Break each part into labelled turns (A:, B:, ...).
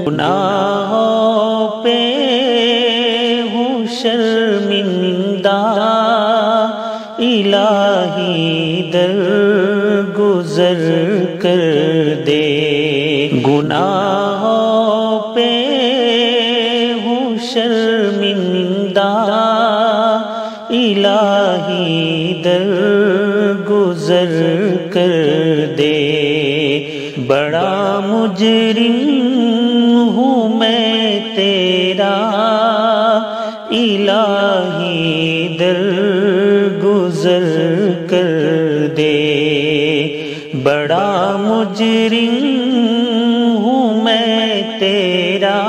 A: گناہوں پہ ہوں شرمندہ، الہی درگزر کر دے۔ گناہوں پہ ہوں شرمندہ، الہی درگزر کر دے۔ بڑا مجرم ہوں میں تیرا، الہی درگزر کر دے۔ بڑا مجرم ہوں میں تیرا،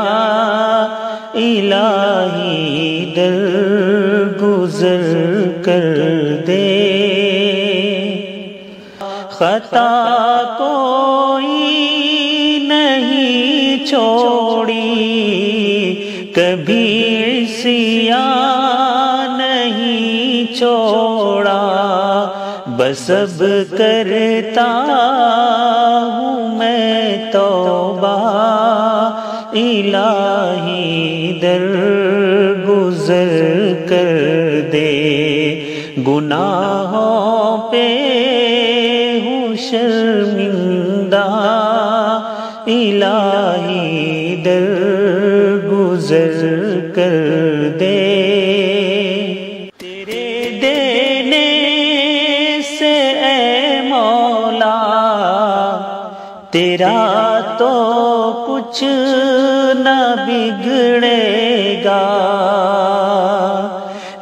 A: الہی درگزر کر دے۔ خطا کوئی نہیں چھوڑی، کبھی عصیان نہیں چھوڑا، بس اب کرتا ہوں میں توبہ، الہی درگزر کر دے۔ گناہوں پہ ہوں شرمندہ، الہی درگزر کر دے۔ تیرے دینے سے اے مولا، تیرا تو کچھ نہ بگڑے گا۔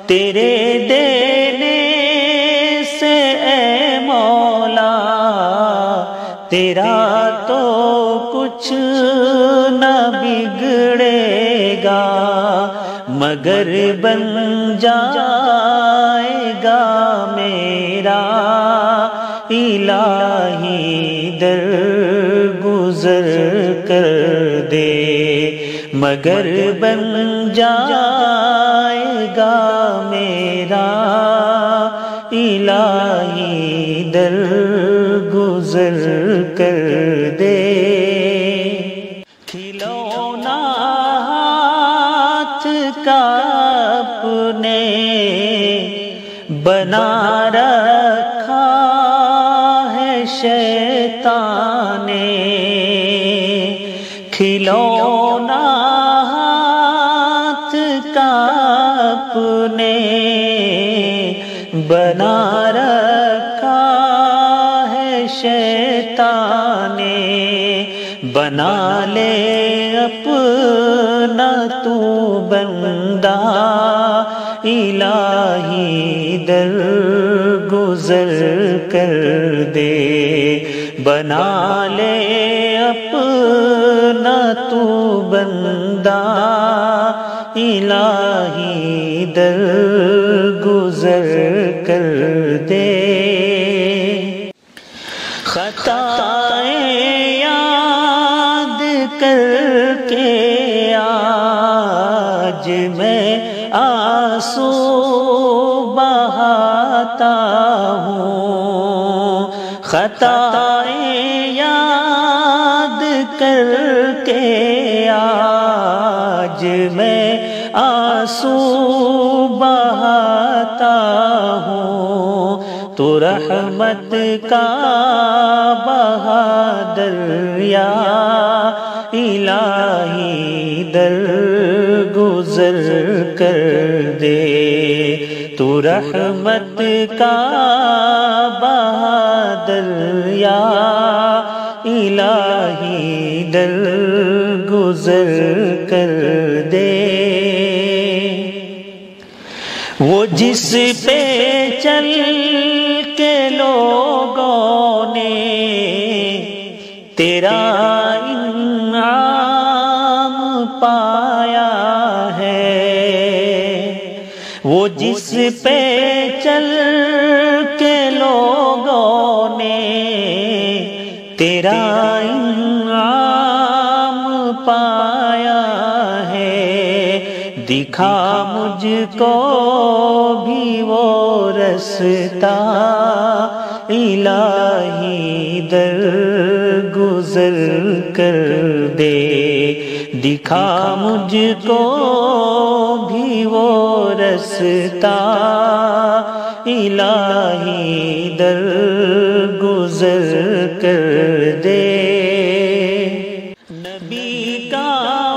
A: تیرے دینے سے اے مولا، تیرا تو کچھ نہ بگڑے گا، مگر بن جائے گا میرا، الہی درگزر کر دے۔ مگر بن جائے گا میرا، الہی درگزر کر دے۔ کھلونا ہاتھ کا اپنے بنا رکھا ہے شیطان نے، کھلونا ہاتھ کا اپنے بنا رکھا ہے شیطان نے۔ بنا لے اپنا تو بندہ، الہی درگزر کر دے۔ بنا لے اپنا تو بندہ، الہی درگزر کر دے۔ خطائیں یاد کر کے آج میں آنسو بہاتا ہوں، خطائیں یاد کر کے آج میں آنسو بہاتا ہوں، تو رحمت کا بہا دریا، الہی درگزر کر دے۔ تو رحمت کا بہا دریا، الہی درگزر کر دے۔ وہ جس پہ چل کے لوگوں نے تیرا انعام پایا ہے، وہ جس پہ چل کے لوگوں نے تیرا انعام پایا ہے، دکھا مجھ کو بھی وہ رستہ، الہی درگزر کر دے۔ دکھا مجھ کو بھی وہ رستہ الہی در گزر کر دے نبی کا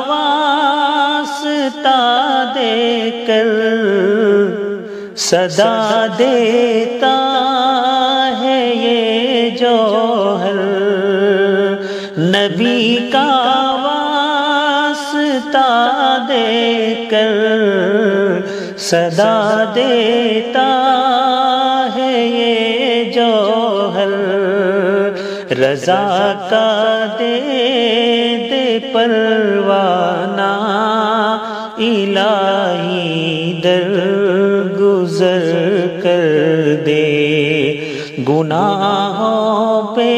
A: واسطہ دے کر صدا دیتا ہے یہ جوہر نبی کا واسطہ دے کر صدا دیتا ہے یہ جوہر رضا کا دے دے پروانہ الہی در گزر کر دے گناہوں پہ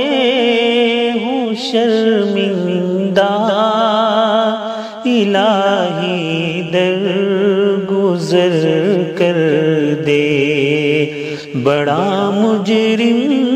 A: ہوں شرمندہ الہی در گزر کر دے بڑا مجرم